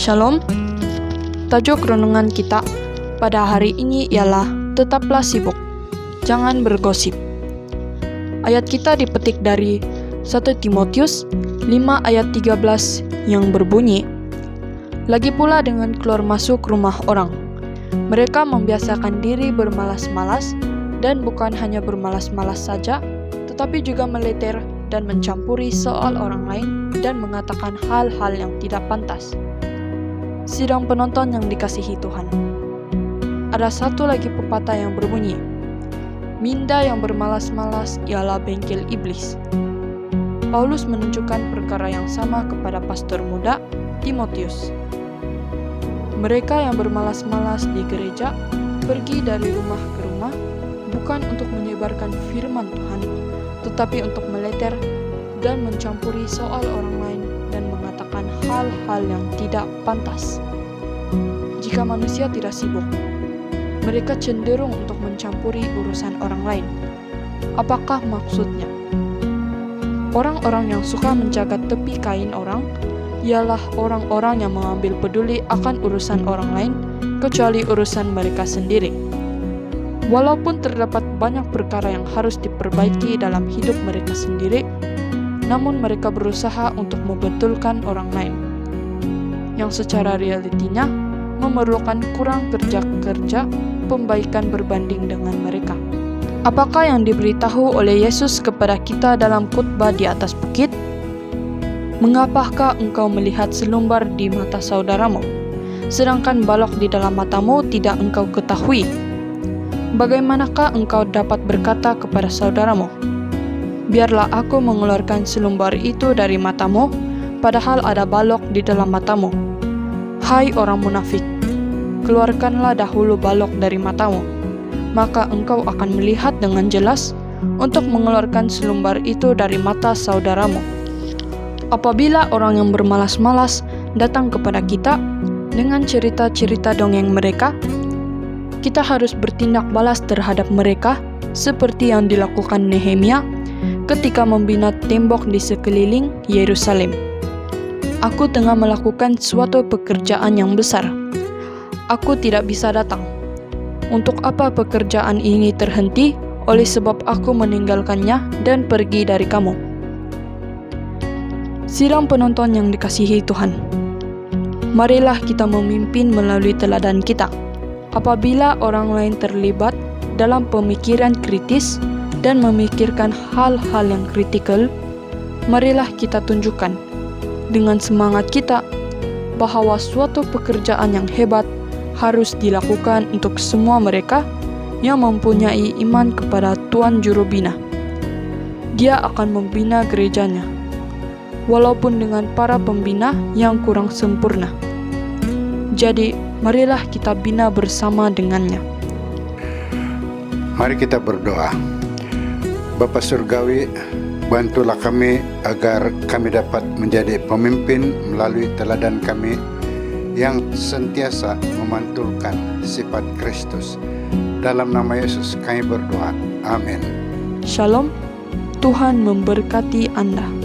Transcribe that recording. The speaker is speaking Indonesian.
Shalom. Tajuk renungan kita pada hari ini ialah tetaplah sibuk, jangan bergosip. Ayat kita dipetik dari 1 Timotius 5 ayat 13 yang berbunyi, "Lagi pula dengan keluar masuk rumah orang, mereka membiasakan diri bermalas-malas, dan bukan hanya bermalas-malas saja, tetapi juga meleter dan mencampuri soal orang lain dan mengatakan hal-hal yang tidak pantas." Sidang penonton yang dikasihi Tuhan, ada satu lagi pepatah yang berbunyi, "Minda yang bermalas-malas ialah bengkel iblis." Paulus menunjukkan perkara yang sama kepada pastor muda Timotius. Mereka yang bermalas-malas di gereja pergi dari rumah ke rumah bukan untuk menyebarkan firman Tuhan, tetapi untuk meleter dan mencampuri soal orang lain dan mengatakan hal-hal yang tidak pantas. Jika manusia tidak sibuk, mereka cenderung untuk mencampuri urusan orang lain. Apakah maksudnya? Orang-orang yang suka menjaga tepi kain orang ialah orang-orang yang mengambil peduli akan urusan orang lain kecuali urusan mereka sendiri. Walaupun terdapat banyak perkara yang harus diperbaiki dalam hidup mereka sendiri, namun mereka berusaha untuk membetulkan orang lain, yang secara realitinya memerlukan kurang kerja-kerja pembaikan berbanding dengan mereka. Apakah yang diberitahu oleh Yesus kepada kita dalam khotbah di atas bukit? Mengapakah engkau melihat selumbar di mata saudaramu, sedangkan balok di dalam matamu tidak engkau ketahui? Bagaimanakah engkau dapat berkata kepada saudaramu, "Biarlah aku mengeluarkan selumbar itu dari matamu," padahal ada balok di dalam matamu? Hai orang munafik, keluarkanlah dahulu balok dari matamu, maka engkau akan melihat dengan jelas untuk mengeluarkan selumbar itu dari mata saudaramu. Apabila orang yang bermalas-malas datang kepada kita dengan cerita-cerita dongeng mereka, kita harus bertindak balas terhadap mereka seperti yang dilakukan Nehemia ketika membina tembok di sekeliling Yerusalem. "Aku tengah melakukan suatu pekerjaan yang besar. Aku tidak bisa datang. Untuk apa pekerjaan ini terhenti? Oleh sebab aku meninggalkannya dan pergi dari kamu." Sidang penonton yang dikasihi Tuhan, marilah kita memimpin melalui teladan kita. Apabila orang lain terlibat dalam pemikiran kritis dan memikirkan hal-hal yang kritikal, marilah kita tunjukkan dengan semangat kita bahwa suatu pekerjaan yang hebat harus dilakukan untuk semua mereka yang mempunyai iman kepada Tuhan Jurubina. Dia akan membina gerejanya, walaupun dengan para pembina yang kurang sempurna. Jadi, marilah kita bina bersama dengannya. Mari kita berdoa. Bapa Surgawi, bantulah kami agar kami dapat menjadi pemimpin melalui teladan kami yang sentiasa memantulkan sifat Kristus. Dalam nama Yesus kami berdoa. Amin. Shalom, Tuhan memberkati Anda.